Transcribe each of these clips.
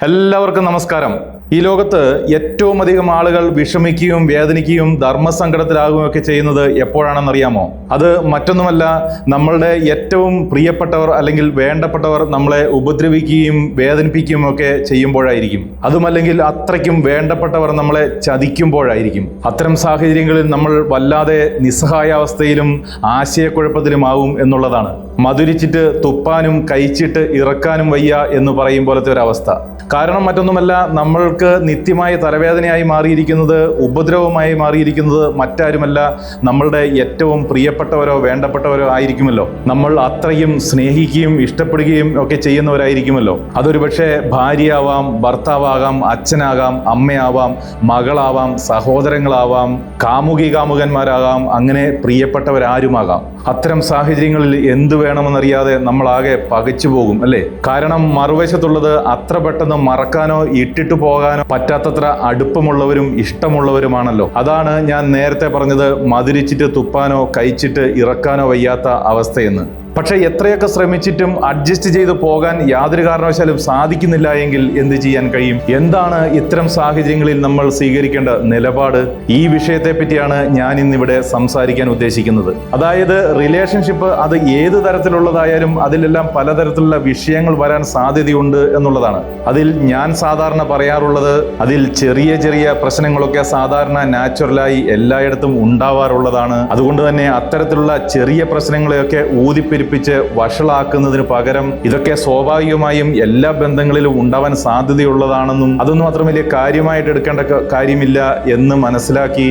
എല്ലാവർക്കും നമസ്കാരം. ഈ ലോകത്ത് ഏറ്റവും അധികം ആളുകൾ വിഷമിക്കുകയും വേദനിക്കുകയും ധർമ്മസങ്കടത്തിലാകുകയൊക്കെ ചെയ്യുന്നത് എപ്പോഴാണെന്നറിയാമോ? അത് മറ്റൊന്നുമല്ല, നമ്മളുടെ ഏറ്റവും പ്രിയപ്പെട്ടവർ അല്ലെങ്കിൽ വേണ്ടപ്പെട്ടവർ നമ്മളെ ഉപദ്രവിക്കുകയും വേദനിപ്പിക്കുകയും ഒക്കെ ചെയ്യുമ്പോഴായിരിക്കും. അതുമല്ലെങ്കിൽ അത്രയ്ക്കും വേണ്ടപ്പെട്ടവർ നമ്മളെ ചതിക്കുമ്പോഴായിരിക്കും. അത്തരം സാഹചര്യങ്ങളിൽ നമ്മൾ വല്ലാതെ നിസ്സഹായാവസ്ഥയിലും ആശയക്കുഴപ്പത്തിലുമാവും എന്നുള്ളതാണ്. മധുരിച്ചിട്ട് തുപ്പാനും കഴിച്ചിട്ട് ഇറക്കാനും വയ്യ എന്ന് പറയും പോലത്തെ ഒരവസ്ഥ. കാരണം മറ്റൊന്നുമല്ല, നമ്മൾക്ക് നിത്യമായ തലവേദനയായി മാറിയിരിക്കുന്നത്, ഉപദ്രവമായി മാറിയിരിക്കുന്നത് മറ്റാരുമല്ല, നമ്മളുടെ ഏറ്റവും പ്രിയപ്പെട്ടവരോ വേണ്ടപ്പെട്ടവരോ ആയിരിക്കുമല്ലോ. നമ്മൾ അത്രയും സ്നേഹിക്കുകയും ഇഷ്ടപ്പെടുകയും ഒക്കെ ചെയ്യുന്നവരായിരിക്കുമല്ലോ. അതൊരു പക്ഷേ ഭാര്യയാവാം, ഭർത്താവാകാം, അച്ഛനാകാം, അമ്മയാവാം, മകളാവാം, സഹോദരങ്ങളാവാം, കാമുകന്മാരാകാം, അങ്ങനെ പ്രിയപ്പെട്ടവരാരുമാകാം. അത്തരം സാഹചര്യങ്ങളിൽ എന്തു വേണമെന്നറിയാതെ നമ്മളാകെ പകച്ചു പോകും, അല്ലേ? കാരണം മറുവശത്തുള്ളത് അത്ര പെട്ടെന്ന് മറക്കാനോ ഇട്ടിട്ടു പോകാനോ പറ്റാത്തത്ര അടുപ്പമുള്ളവരും ഇഷ്ടമുള്ളവരുമാണല്ലോ. അതാണ് ഞാൻ നേരത്തെ പറഞ്ഞത്, മധുരിച്ചിട്ട് തുപ്പാനോ കഴിച്ചിട്ട് ഇറക്കാനോ വയ്യാത്ത അവസ്ഥയെന്ന്. പക്ഷെ എത്രയൊക്കെ ശ്രമിച്ചിട്ടും അഡ്ജസ്റ്റ് ചെയ്ത് പോകാൻ യാതൊരു കാരണവശാലും സാധിക്കുന്നില്ല എങ്കിൽ എന്ത് ചെയ്യാൻ കഴിയും? എന്താണ് ഇത്തരം സാഹചര്യങ്ങളിൽ നമ്മൾ സ്വീകരിക്കേണ്ട നിലപാട്? ഈ വിഷയത്തെ പറ്റിയാണ് ഞാൻ ഇന്നിവിടെ സംസാരിക്കാൻ ഉദ്ദേശിക്കുന്നത്. അതായത് റിലേഷൻഷിപ്പ് അത് ഏത് തരത്തിലുള്ളതായാലും അതിലെല്ലാം പലതരത്തിലുള്ള വിഷയങ്ങൾ വരാൻ സാധ്യതയുണ്ട് എന്നുള്ളതാണ്. അതിൽ ഞാൻ സാധാരണ പറയാറുള്ളത്, അതിൽ ചെറിയ ചെറിയ പ്രശ്നങ്ങളൊക്കെ സാധാരണ നാച്ചുറലായി എല്ലായിടത്തും ഉണ്ടാവാറുള്ളതാണ്. അതുകൊണ്ട് തന്നെ അത്തരത്തിലുള്ള ചെറിയ പ്രശ്നങ്ങളെയൊക്കെ ഊതിപ്പെരുപ്പിച്ച് വഷളാക്കുന്നതിന് പകരം ഇതൊക്കെ സ്വാഭാവികമായും എല്ലാ ബന്ധങ്ങളിലും ഉണ്ടാവാൻ സാധ്യതയുള്ളതാണെന്നും അതൊന്നും അത്ര വലിയ കാര്യമായിട്ട് എടുക്കേണ്ട കാര്യമില്ല എന്ന് മനസ്സിലാക്കി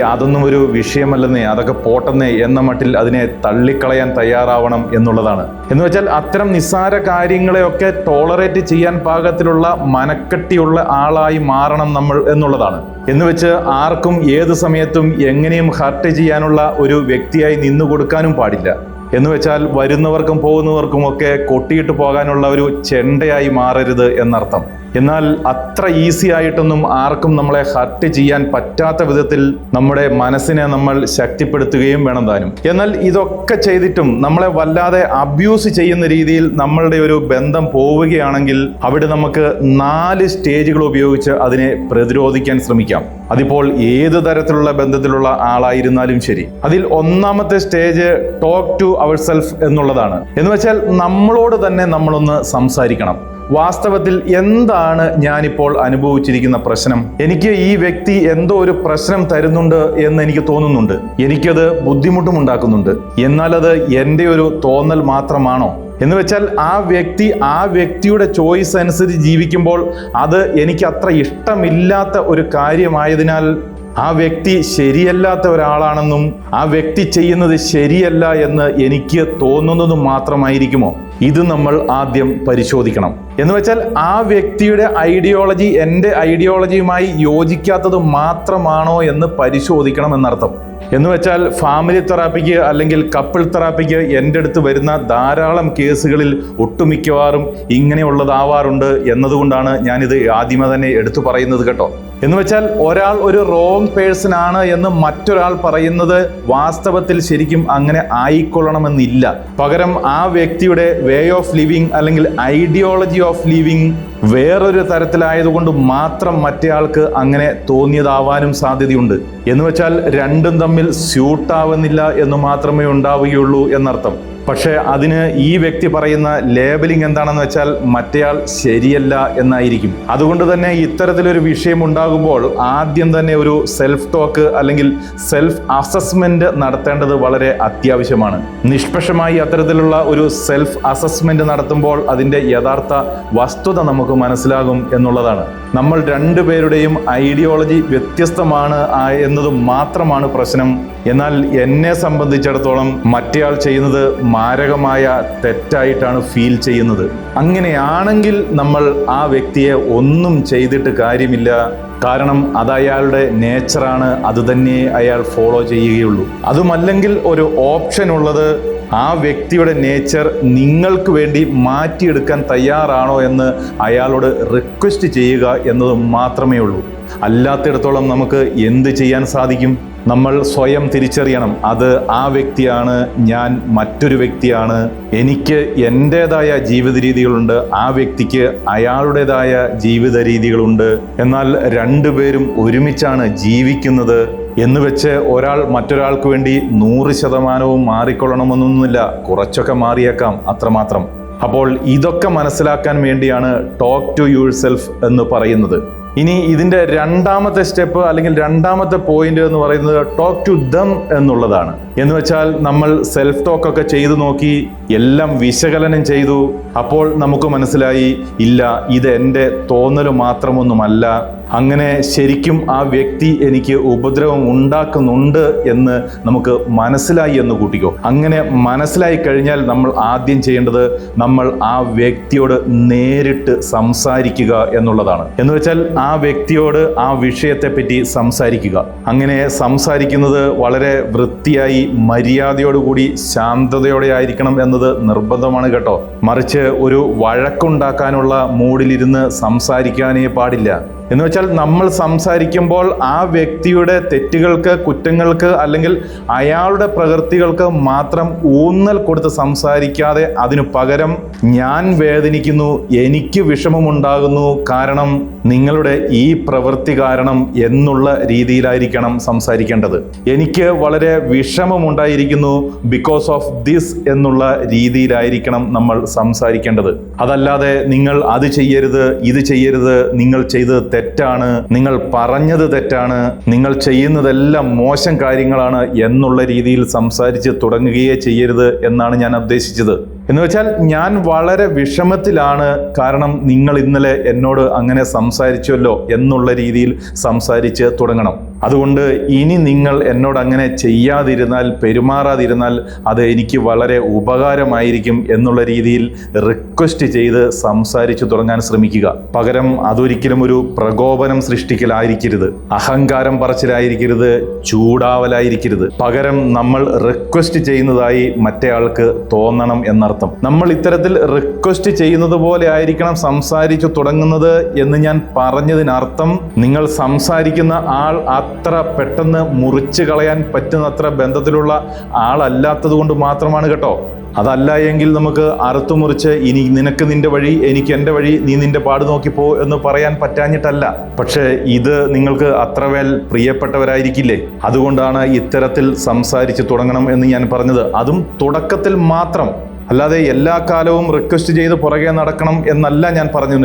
അതൊന്നും ഒരു വിഷയമല്ലെന്നേ, അതൊക്കെ പോട്ടെന്നേ എന്ന മട്ടിൽ അതിനെ തള്ളിക്കളയാൻ തയ്യാറാവണം എന്നുള്ളതാണ്. എന്ന് വെച്ചാൽ അത്തരം നിസ്സാര കാര്യങ്ങളെയൊക്കെ ടോളറേറ്റ് ചെയ്യാൻ പാകത്തിലുള്ള മനക്കെട്ടിയുള്ള ആളായി മാറണം നമ്മൾ എന്നുള്ളതാണ്. എന്ന് വെച്ച് ആർക്കും ഏത് സമയത്തും എങ്ങനെയും ഹർട്ട് ചെയ്യാനുള്ള ഒരു വ്യക്തിയായി നിന്നു കൊടുക്കാനും പാടില്ല. എന്ന് വെച്ചാൽ വരുന്നവർക്കും പോകുന്നവർക്കും ഒക്കെ കൊട്ടിയിട്ട് പോകാനുള്ള ഒരു ചെണ്ടയായി മാറരുത് എന്നർത്ഥം. എന്നാൽ അത്ര ഈസി ആയിട്ടൊന്നും ആർക്കും നമ്മളെ ഹർട്ട് ചെയ്യാൻ പറ്റാത്ത വിധത്തിൽ നമ്മുടെ മനസ്സിനെ നമ്മൾ ശക്തിപ്പെടുത്തുകയും വേണം താനും. എന്നാൽ ഇതൊക്കെ ചെയ്തിട്ടും നമ്മളെ വല്ലാതെ അബ്യൂസ് ചെയ്യുന്ന രീതിയിൽ നമ്മളുടെ ഒരു ബന്ധം പോവുകയാണെങ്കിൽ അവിടെ നമുക്ക് 4 സ്റ്റേജുകൾ ഉപയോഗിച്ച് അതിനെ പ്രതിരോധിക്കാൻ ശ്രമിക്കാം. അതിപ്പോൾ ഏത് തരത്തിലുള്ള ബന്ധത്തിലുള്ള ആളായിരുന്നാലും ശരി. അതിൽ ഒന്നാമത്തെ stage talk to our self എന്നുള്ളതാണ്. എന്ന് വെച്ചാൽ നമ്മളോട് തന്നെ നമ്മളൊന്ന് സംസാരിക്കണം. വാസ്തവത്തിൽ എന്താണ് ഞാനിപ്പോൾ അനുഭവിച്ചിരിക്കുന്ന പ്രശ്നം? എനിക്ക് ഈ വ്യക്തി എന്തോ ഒരു പ്രശ്നം തരുന്നുണ്ട് എന്ന് എനിക്ക് തോന്നുന്നുണ്ട്. എനിക്കത് ബുദ്ധിമുട്ടും ഉണ്ടാക്കുന്നുണ്ട്. എന്നാൽ അത് എൻ്റെ ഒരു തോന്നൽ മാത്രമാണോ? എന്ന് വെച്ചാൽ ആ വ്യക്തിയുടെ ചോയ്സ് അനുസരിച്ച് ജീവിക്കുമ്പോൾ അത് എനിക്ക് അത്ര ഇഷ്ടമില്ലാത്ത ഒരു കാര്യമായതിനാൽ ആ വ്യക്തി ശരിയല്ലാത്ത ഒരാളാണെന്നും ആ വ്യക്തി ചെയ്യുന്നത് ശരിയല്ല എന്ന് എനിക്ക് തോന്നുന്നതും മാത്രമായിരിക്കുമോ? ഇത് നമ്മൾ ആദ്യം പരിശോധിക്കണം. എന്ന് വെച്ചാൽ ആ വ്യക്തിയുടെ ഐഡിയോളജി എൻ്റെ ഐഡിയോളജിയുമായി യോജിക്കാത്തത് മാത്രമാണോ എന്ന് പരിശോധിക്കണം എന്നർത്ഥം. എന്ന് വെച്ചാൽ ഫാമിലി തെറാപ്പിക്ക് അല്ലെങ്കിൽ കപ്പിൾ തെറാപ്പിക്ക് എൻ്റെ അടുത്ത് വരുന്ന ധാരാളം കേസുകളിൽ ഒട്ടുമിക്കവാറും ഇങ്ങനെയുള്ളതാവാറുണ്ട് എന്നതുകൊണ്ടാണ് ഞാനിത് ആദ്യമേ തന്നെ എടുത്തു പറയുന്നത് കേട്ടോ. എന്ന് വെച്ചാൽ ഒരാൾ ഒരു റോങ് പേഴ്സൺ ആണ് എന്ന് മറ്റൊരാൾ പറയുന്നത് വാസ്തവത്തിൽ ശരിക്കും അങ്ങനെ ആയിക്കൊള്ളണമെന്നില്ല. പകരം ആ വ്യക്തിയുടെ വേ ഓഫ് ലിവിങ് അല്ലെങ്കിൽ ഐഡിയോളജി ഓഫ് ലിവിങ് വേറൊരു തരത്തിലായതുകൊണ്ട് മാത്രം മറ്റേയാൾക്ക് അങ്ങനെ തോന്നിയതാവാനും സാധ്യതയുണ്ട്. എന്ന് വെച്ചാൽ രണ്ടും തമ്മിൽ സ്യൂട്ടാവുന്നില്ല എന്ന് മാത്രമേ ഉണ്ടാവുകയുള്ളൂ എന്നർത്ഥം. പക്ഷേ അതിന് ഈ വ്യക്തി പറയുന്ന ലേബലിംഗ് എന്താണെന്ന് വെച്ചാൽ മറ്റേയാൾ ശരിയല്ല എന്നായിരിക്കും. അതുകൊണ്ട് തന്നെ ഇത്തരത്തിലൊരു വിഷയം ഉണ്ടാകുമ്പോൾ ആദ്യം തന്നെ ഒരു സെൽഫ് ടോക്ക് അല്ലെങ്കിൽ സെൽഫ് അസസ്മെന്റ് നടത്തേണ്ടത് വളരെ അത്യാവശ്യമാണ്. നിഷ്പക്ഷമായി അത്തരത്തിലുള്ള ഒരു സെൽഫ് അസസ്മെന്റ് നടത്തുമ്പോൾ അതിൻ്റെ യഥാർത്ഥ വസ്തുത നമുക്ക് മനസ്സിലാകും എന്നുള്ളതാണ്. നമ്മൾ രണ്ടുപേരുടെയും ഐഡിയോളജി വ്യത്യസ്തമാണ് എന്നത് മാത്രമാണ് പ്രശ്നം. എന്നാൽ എന്നെ സംബന്ധിച്ചിടത്തോളം മറ്റേയാൾ ചെയ്യുന്നത് മാരകമായ തെറ്റായിട്ടാണ് ഫീൽ ചെയ്യുന്നത്. അങ്ങനെയാണെങ്കിൽ നമ്മൾ ആ വ്യക്തിയെ ഒന്നും ചെയ്തിട്ട് കാര്യമില്ല. കാരണം അത് അയാളുടെ നേച്ചറാണ്, അത് തന്നെ അയാൾ ഫോളോ ചെയ്യുകയുള്ളൂ. അതുമല്ലെങ്കിൽ ഒരു ഓപ്ഷൻ ഉള്ളത് ആ വ്യക്തിയുടെ നേച്ചർ നിങ്ങൾക്ക് വേണ്ടി മാറ്റിയെടുക്കാൻ തയ്യാറാണോ എന്ന് അയാളോട് റിക്വസ്റ്റ് ചെയ്യുക എന്നത് മാത്രമേ ഉള്ളൂ. അല്ലാത്തിടത്തോളം നമുക്ക് എന്ത് ചെയ്യാൻ സാധിക്കും? നമ്മൾ സ്വയം തിരിച്ചറിയണം, അത് ആ വ്യക്തിയാണ്, ഞാൻ മറ്റൊരു വ്യക്തിയാണ്, എനിക്ക് എൻ്റേതായ ജീവിത രീതികളുണ്ട്, ആ വ്യക്തിക്ക് അയാളുടേതായ ജീവിത രീതികളുണ്ട്. എന്നാൽ രണ്ടുപേരും ഒരുമിച്ചാണ് ജീവിക്കുന്നത് എന്ന് വെച്ച് ഒരാൾ മറ്റൊരാൾക്ക് വേണ്ടി 100% മാറിക്കൊള്ളണമെന്നൊന്നുമില്ല. കുറച്ചൊക്കെ മാറിയേക്കാം, അത്രമാത്രം. അപ്പോൾ ഇതൊക്കെ മനസ്സിലാക്കാൻ വേണ്ടിയാണ് ടോക്ക് ടു യുവർ സെൽഫ് എന്ന് പറയുന്നത്. ഇനി ഇതിൻ്റെ രണ്ടാമത്തെ സ്റ്റെപ്പ് അല്ലെങ്കിൽ രണ്ടാമത്തെ പോയിന്റ് എന്ന് പറയുന്നത് ടോക്ക് ടു ദം എന്നുള്ളതാണ്. എന്ന് വെച്ചാൽ നമ്മൾ സെൽഫ് ടോക്കൊക്കെ ചെയ്തു നോക്കി, എല്ലാം വിശകലനം ചെയ്തു. അപ്പോൾ നമുക്ക് മനസ്സിലായി, ഇല്ല, ഇത് എൻ്റെ തോന്നൽ മാത്രമൊന്നുമല്ല, അങ്ങനെ ശരിക്കും ആ വ്യക്തി എനിക്ക് ഉപദ്രവം ഉണ്ടാക്കുന്നുണ്ട് എന്ന് നമുക്ക് മനസ്സിലായി എന്ന് കൂട്ടിക്കോ. അങ്ങനെ മനസ്സിലായി കഴിഞ്ഞാൽ നമ്മൾ ആദ്യം ചെയ്യേണ്ടത് നമ്മൾ ആ വ്യക്തിയോട് നേരിട്ട് സംസാരിക്കുക എന്നുള്ളതാണ്. എന്ന് വെച്ചാൽ ആ വ്യക്തിയോട് ആ വിഷയത്തെപ്പറ്റി സംസാരിക്കുക. അങ്ങനെ സംസാരിക്കുന്നത് വളരെ വൃത്തിയായി മര്യാദയോടുകൂടി ശാന്തതയോടെ ആയിരിക്കണം എന്നത് നിർബന്ധമാണ് കേട്ടോ. മറിച്ച് ഒരു വഴക്കുണ്ടാക്കാനുള്ള മൂഡിലിരുന്ന് സംസാരിക്കാനേ പാടില്ല. എന്ന് വെച്ചാൽ നമ്മൾ സംസാരിക്കുമ്പോൾ ആ വ്യക്തിയുടെ തെറ്റുകൾക്ക്, കുറ്റങ്ങൾക്ക് അല്ലെങ്കിൽ അയാളുടെ പ്രവൃത്തികൾക്ക് മാത്രം ഊന്നൽ കൊടുത്ത് സംസാരിക്കാതെ അതിനു പകരം ഞാൻ വേദനിക്കുന്നു, എനിക്ക് വിഷമമുണ്ടാകുന്നു, കാരണം നിങ്ങളുടെ ഈ പ്രവൃത്തി കാരണം എന്നുള്ള രീതിയിലായിരിക്കണം സംസാരിക്കേണ്ടത്. എനിക്ക് വളരെ വിഷമമുണ്ടായിരിക്കുന്നു ബിക്കോസ് ഓഫ് ദിസ് എന്നുള്ള രീതിയിലായിരിക്കണം നമ്മൾ സംസാരിക്കേണ്ടത്. അതല്ലാതെ നിങ്ങൾ അത് ചെയ്യരുത്, ഇത് ചെയ്യരുത്, നിങ്ങൾ ചെയ്തത് തെറ്റാണ്, നിങ്ങൾ പറഞ്ഞത് തെറ്റാണ്, നിങ്ങൾ ചെയ്യുന്നതെല്ലാം മോശം കാര്യങ്ങളാണ് എന്നുള്ള രീതിയിൽ സംസാരിച്ച് തുടങ്ങുകയേ ചെയ്യരുത് എന്നാണ് ഞാൻ ഉദ്ദേശിച്ചത്. എന്ന് വെച്ചാൽ ഞാൻ വളരെ വിഷമത്തിലാണ്, കാരണം നിങ്ങൾ ഇന്നലെ എന്നോട് അങ്ങനെ സംസാരിച്ചല്ലോ എന്നുള്ള രീതിയിൽ സംസാരിച്ച് തുടങ്ങണം. അതുകൊണ്ട് ഇനി നിങ്ങൾ എന്നോട് അങ്ങനെ ചെയ്യാതിരുന്നാൽ, പെരുമാറാതിരുന്നാൽ അത് എനിക്ക് വളരെ ഉപകാരമായിരിക്കും എന്നുള്ള രീതിയിൽ റിക്വസ്റ്റ് ചെയ്ത് സംസാരിച്ചു തുടങ്ങാൻ ശ്രമിക്കുക. പകരം അതൊരിക്കലും ഒരു പ്രകോപനം സൃഷ്ടിക്കലായിരിക്കരുത്, അഹങ്കാരം പറച്ചിലായിരിക്കരുത്, ചൂടാവലായിരിക്കരുത്. പകരം നമ്മൾ റിക്വസ്റ്റ് ചെയ്യുന്നതായി മറ്റേ ആൾക്ക് തോന്നണം എന്നർത്ഥം. നമ്മൾ ഇത്തരത്തിൽ റിക്വസ്റ്റ് ചെയ്യുന്നത് പോലെ ആയിരിക്കണം സംസാരിച്ചു തുടങ്ങുന്നത് എന്ന് ഞാൻ പറഞ്ഞതിനർത്ഥം നിങ്ങൾ സംസാരിക്കുന്ന ആൾ അത്ര പെട്ടെന്ന് മുറിച്ചു കളയാൻ പറ്റുന്നത്ര ബന്ധത്തിലുള്ള ആളല്ലാത്തത് കൊണ്ട് മാത്രമാണ് കേട്ടോ. അതല്ല എങ്കിൽ നമുക്ക് അറുത്തു മുറിച്ച് ഇനി നിനക്ക് നിന്റെ വഴി, എനിക്ക് എൻ്റെ വഴി, നീ നിന്റെ പാട് നോക്കിപ്പോ എന്ന് പറയാൻ പറ്റാഞ്ഞിട്ടല്ല. പക്ഷേ ഇത് നിങ്ങൾക്ക് അത്രമേൽ പ്രിയപ്പെട്ടവരായിരിക്കില്ലേ? അതുകൊണ്ടാണ് ഇത്തരത്തിൽ സംസാരിച്ച് തുടങ്ങണം എന്ന് ഞാൻ പറഞ്ഞത്. അതും തുടക്കത്തിൽ മാത്രം, അല്ലാതെ എല്ലാ കാലവും റിക്വസ്റ്റ് ചെയ്ത് പുറകെ നടക്കണം എന്നല്ല ഞാൻ പറഞ്ഞ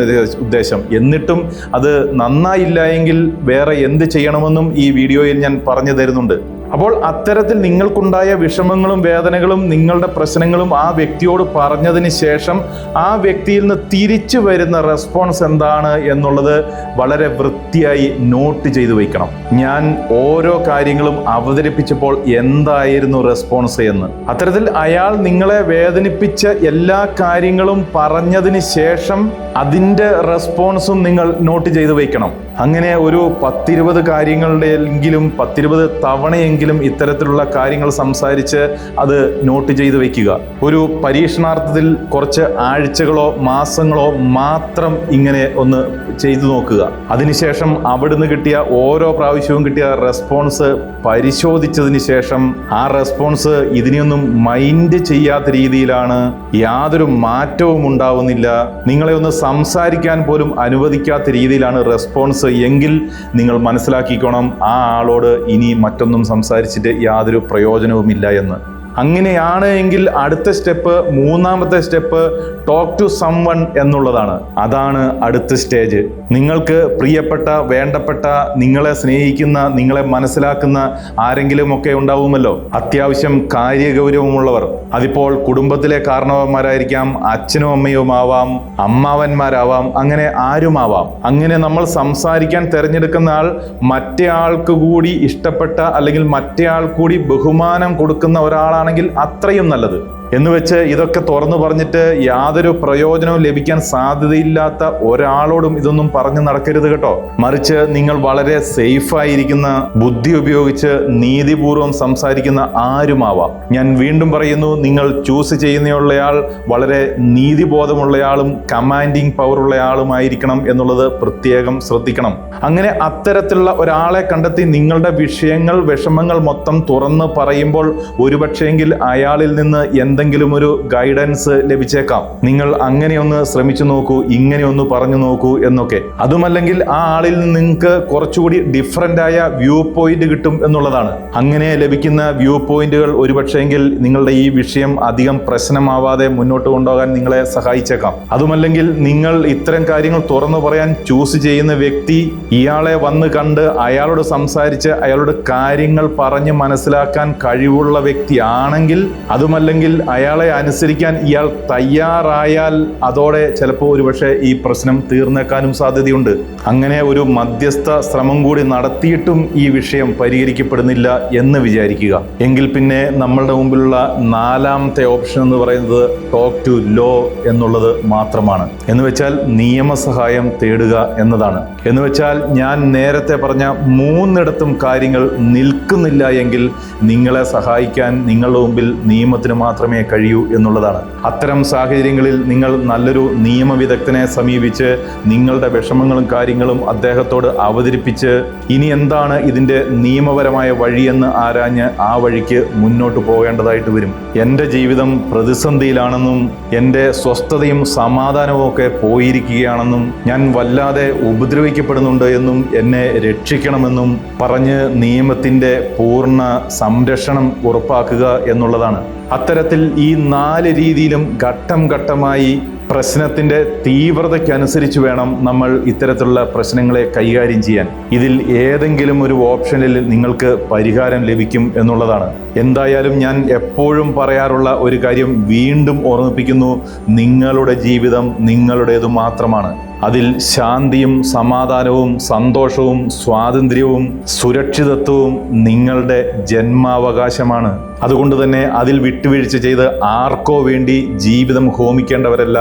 ഉദ്ദേശം. എന്നിട്ടും അത് നന്നായില്ല എങ്കിൽ വേറെ എന്ത് ചെയ്യണമെന്നും ഈ വീഡിയോയിൽ ഞാൻ പറഞ്ഞു തരുന്നുണ്ട്. അപ്പോൾ അത്തരത്തിൽ നിങ്ങൾക്കുണ്ടായ വിഷമങ്ങളും വേദനകളും നിങ്ങളുടെ പ്രശ്നങ്ങളും ആ വ്യക്തിയോട് പറഞ്ഞതിന് ശേഷം ആ വ്യക്തിയിൽ നിന്ന് തിരിച്ചു വരുന്ന റെസ്പോൺസ് എന്താണ് എന്നുള്ളത് വളരെ വൃത്തിയായി നോട്ട് ചെയ്തു വയ്ക്കണം. ഞാൻ ഓരോ കാര്യങ്ങളും അവതരിപ്പിച്ചപ്പോൾ എന്തായിരുന്നു റെസ്പോൺസ് എന്ന്. അത്തരത്തിൽ അയാൾ നിങ്ങളെ വേദനിപ്പിച്ച എല്ലാ കാര്യങ്ങളും പറഞ്ഞതിന് ശേഷം അതിൻ്റെ റെസ്പോൺസും നിങ്ങൾ നോട്ട് ചെയ്തു വയ്ക്കണം. അങ്ങനെ ഒരു 10-20 കാര്യങ്ങളുടെ എങ്കിലും 10-20 തവണയെങ്കിലും ഇത്തരത്തിലുള്ള കാര്യങ്ങൾ സംസാരിച്ച് അത് നോട്ട് ചെയ്ത് വയ്ക്കുക. ഒരു പരീക്ഷണാർത്ഥത്തിൽ കുറച്ച് ആഴ്ചകളോ മാസങ്ങളോ മാത്രം ഇങ്ങനെ ഒന്ന് ചെയ്തു നോക്കുക. അതിനുശേഷം അവിടുന്ന് കിട്ടിയ ഓരോ പ്രാവശ്യവും കിട്ടിയ റെസ്പോൺസ് പരിശോധിച്ചതിന് ശേഷം ആ റെസ്പോൺസ് ഇതിനെയൊന്നും മൈൻഡ് ചെയ്യാത്ത രീതിയിലാണ്, യാതൊരു മാറ്റവും ഉണ്ടാവുന്നില്ല, നിങ്ങളെ ഒന്ന് സംസാരിക്കാൻ പോലും അനുവദിക്കാത്ത രീതിയിലാണ് റെസ്പോൺസ് എങ്കിൽ നിങ്ങൾ മനസ്സിലാക്കിക്കോണം, ആ ആളോട് ഇനി മറ്റൊന്നും സംസാരിച്ചിട്ട് യാതൊരു പ്രയോജനവുമില്ല എന്ന്. അങ്ങനെയാണ് എങ്കിൽ അടുത്ത സ്റ്റെപ്പ്, മൂന്നാമത്തെ സ്റ്റെപ്പ് ടോക്ക് ടു സംവൺ എന്നുള്ളതാണ്. അതാണ് അടുത്ത സ്റ്റേജ്. നിങ്ങൾക്ക് പ്രിയപ്പെട്ട, വേണ്ടപ്പെട്ട, നിങ്ങളെ സ്നേഹിക്കുന്ന, നിങ്ങളെ മനസ്സിലാക്കുന്ന ആരെങ്കിലും ഒക്കെ ഉണ്ടാവുമല്ലോ, അത്യാവശ്യം കാര്യഗൗരവമുള്ളവർ. അതിപ്പോൾ കുടുംബത്തിലെ കാരണവന്മാരായിരിക്കാം, അച്ഛനും അമ്മയും ആവാം, അമ്മാവന്മാരാവാം, അങ്ങനെ ആരുമാവാം. അങ്ങനെ നമ്മൾ സംസാരിക്കാൻ തിരഞ്ഞെടുക്കുന്ന ആൾ മറ്റേ ആൾക്ക് കൂടി ഇഷ്ടപ്പെട്ട അല്ലെങ്കിൽ മറ്റേ ആൾ കൂടി ബഹുമാനം കൊടുക്കുന്ന ഒരാളാണ് ണെങ്കിൽ അത്രയും നല്ലത്. എന്ന് വെച്ച് ഇതൊക്കെ തുറന്നു പറഞ്ഞിട്ട് യാതൊരു പ്രയോജനവും ലഭിക്കാൻ സാധ്യതയില്ലാത്ത ഒരാളോടും ഇതൊന്നും പറഞ്ഞു നടക്കരുത് കേട്ടോ. മറിച്ച് നിങ്ങൾ വളരെ സേഫായിരിക്കുന്ന, ബുദ്ധി ഉപയോഗിച്ച് നീതിപൂർവം സംസാരിക്കുന്ന ആരുമാവാം. ഞാൻ വീണ്ടും പറയുന്നു, നിങ്ങൾ ചൂസ് ചെയ്യുന്നയാൾ വളരെ നീതിബോധമുള്ളയാളും കമാൻഡിങ് പവറുള്ളയാളുമായിരിക്കണം എന്നുള്ളത് പ്രത്യേകം ശ്രദ്ധിക്കണം. അങ്ങനെ അത്തരത്തിലുള്ള ഒരാളെ കണ്ടെത്തി നിങ്ങളുടെ വിഷയങ്ങൾ, വിഷമങ്ങൾ മൊത്തം തുറന്ന് പറയുമ്പോൾ ഒരുപക്ഷെങ്കിൽ അയാളിൽ നിന്ന് എന്തെങ്കിലും ഒരു ഗൈഡൻസ് ലഭിച്ചേക്കാം. നിങ്ങൾ അങ്ങനെയൊന്ന് ശ്രമിച്ചു നോക്കൂ, ഇങ്ങനെയൊന്ന് പറഞ്ഞു നോക്കൂ എന്നൊക്കെ. അതുമല്ലെങ്കിൽ ആ ആളിൽ നിന്ന് നിങ്ങൾക്ക് കുറച്ചുകൂടി ഡിഫറൻ്റ് ആയ വ്യൂ പോയിന്റ് കിട്ടും എന്നുള്ളതാണ്. അങ്ങനെ ലഭിക്കുന്ന വ്യൂ പോയിന്റുകൾ ഒരുപക്ഷെങ്കിൽ നിങ്ങളുടെ ഈ വിഷയം അധികം പ്രശ്നമാവാതെ മുന്നോട്ട് കൊണ്ടുപോകാൻ നിങ്ങളെ സഹായിച്ചേക്കാം. അതുമല്ലെങ്കിൽ നിങ്ങൾ ഇത്തരം കാര്യങ്ങൾ തുറന്നു പറയാൻ ചൂസ് ചെയ്യുന്ന വ്യക്തി ഇയാളെ വന്ന് കണ്ട് അയാളോട് സംസാരിച്ച് അയാളുടെ കാര്യങ്ങൾ പറഞ്ഞ് മനസ്സിലാക്കാൻ കഴിവുള്ള വ്യക്തിയാണെങ്കിൽ, അതുമല്ലെങ്കിൽ അയാളെ അനുസരിക്കാൻ ഇയാൾ തയ്യാറായാൽ അതോടെ ചിലപ്പോൾ ഒരുപക്ഷെ ഈ പ്രശ്നം തീർന്നേക്കാനും സാധ്യതയുണ്ട്. അങ്ങനെ ഒരു മധ്യസ്ഥ ശ്രമം കൂടി നടത്തിയിട്ടും ഈ വിഷയം പരിഹരിക്കപ്പെടുന്നില്ല എന്ന് വിചാരിക്കുക. എങ്കിൽ പിന്നെ നമ്മളുടെ മുമ്പിലുള്ള നാലാമത്തെ ഓപ്ഷൻ എന്ന് പറയുന്നത് ടോക്ക് ടു ലോ എന്നുള്ളത് മാത്രമാണ്. എന്ന് വെച്ചാൽ നിയമസഹായം തേടുക എന്നതാണ്. എന്ന് വെച്ചാൽ ഞാൻ നേരത്തെ പറഞ്ഞ മൂന്നിടത്തും കാര്യങ്ങൾ നിൽക്കുന്നില്ല എങ്കിൽ നിങ്ങളെ സഹായിക്കാൻ നിങ്ങളുടെ മുമ്പിൽ നിയമത്തിന് മാത്രമേ കഴിയൂ എന്നുള്ളതാണ്. അത്തരം സാഹചര്യങ്ങളിൽ നിങ്ങൾ നല്ലൊരു നിയമവിദഗ്ധനെ സമീപിച്ച് നിങ്ങളുടെ വിഷമങ്ങളും കാര്യങ്ങളും അദ്ദേഹത്തോട് അവതരിപ്പിച്ച് ഇനി എന്താണ് ഇതിൻ്റെ നിയമപരമായ വഴിയെന്ന് ആരാഞ്ഞ് ആ വഴിക്ക് മുന്നോട്ട് പോകേണ്ടതായിട്ട് വരും. എൻ്റെ ജീവിതം പ്രതിസന്ധിയിലാണെന്നും എൻ്റെ സ്വസ്ഥതയും സമാധാനവും ഒക്കെ പോയിരിക്കുകയാണെന്നും ഞാൻ വല്ലാതെ ഉപദ്രവിക്കപ്പെടുന്നുണ്ട് എന്നും എന്നെ രക്ഷിക്കണമെന്നും പറഞ്ഞ് നിയമത്തിൻ്റെ പൂർണ്ണ സംരക്ഷണം ഉറപ്പാക്കുക എന്നുള്ളതാണ്. അത്തരത്തിൽ ഈ 4 രീതിയിലും ഘട്ടം ഘട്ടമായി പ്രശ്നത്തിൻ്റെ തീവ്രതയ്ക്കനുസരിച്ച് വേണം നമ്മൾ ഇത്തരത്തിലുള്ള പ്രശ്നങ്ങളെ കൈകാര്യം ചെയ്യാൻ. ഇതിൽ ഏതെങ്കിലും ഒരു ഓപ്ഷനിൽ നിങ്ങൾക്ക് പരിഹാരം ലഭിക്കും എന്നുള്ളതാണ്. എന്തായാലും ഞാൻ എപ്പോഴും പറയാറുള്ള ഒരു കാര്യം വീണ്ടും ഓർമ്മിപ്പിക്കുന്നു, നിങ്ങളുടെ ജീവിതം നിങ്ങളുടേതു മാത്രമാണ്. അതിൽ ശാന്തിയും സമാധാനവും സന്തോഷവും സ്വാതന്ത്ര്യവും സുരക്ഷിതത്വവും നിങ്ങളുടെ ജന്മാവകാശമാണ്. അതുകൊണ്ട് തന്നെ അതിൽ വിട്ടുവീഴ്ച ചെയ്ത് ആർക്കോ വേണ്ടി ജീവിതം ഹോമിക്കേണ്ടവരല്ല,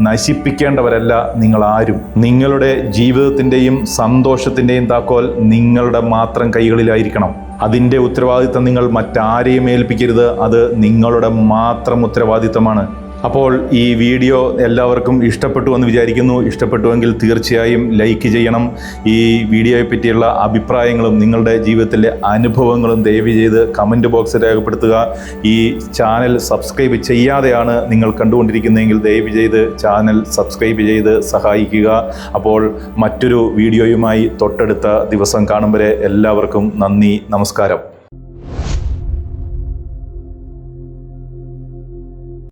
നശിപ്പിക്കേണ്ടവരല്ല നിങ്ങൾ ആരും. നിങ്ങളുടെ ജീവിതത്തിൻ്റെയും സന്തോഷത്തിൻ്റെയും താക്കോൽ നിങ്ങളുടെ മാത്രം കൈകളിലായിരിക്കണം. അതിൻ്റെ ഉത്തരവാദിത്തം നിങ്ങൾ മറ്റാരെയും ഏൽപ്പിക്കരുത്. അത് നിങ്ങളുടെ മാത്രം ഉത്തരവാദിത്തമാണ്. അപ്പോൾ ഈ വീഡിയോ എല്ലാവർക്കും ഇഷ്ടപ്പെട്ടു എന്ന് വിചാരിക്കുന്നു. ഇഷ്ടപ്പെട്ടുവെങ്കിൽ തീർച്ചയായും ലൈക്ക് ചെയ്യണം. ഈ വീഡിയോയെ പറ്റിയുള്ള അഭിപ്രായങ്ങളും നിങ്ങളുടെ ജീവിതത്തിലെ അനുഭവങ്ങളും ദയവ് ചെയ്ത് കമൻറ്റ് ബോക്സിൽ രേഖപ്പെടുത്തുക. ഈ ചാനൽ സബ്സ്ക്രൈബ് ചെയ്യാതെയാണ് നിങ്ങൾ കണ്ടുകൊണ്ടിരിക്കുന്നതെങ്കിൽ ദയവ് ചെയ്ത് ചാനൽ സബ്സ്ക്രൈബ് ചെയ്ത് സഹായിക്കുക. അപ്പോൾ മറ്റൊരു വീഡിയോയുമായി തൊട്ടടുത്ത ദിവസം കാണും വരെ എല്ലാവർക്കും നന്ദി, നമസ്കാരം.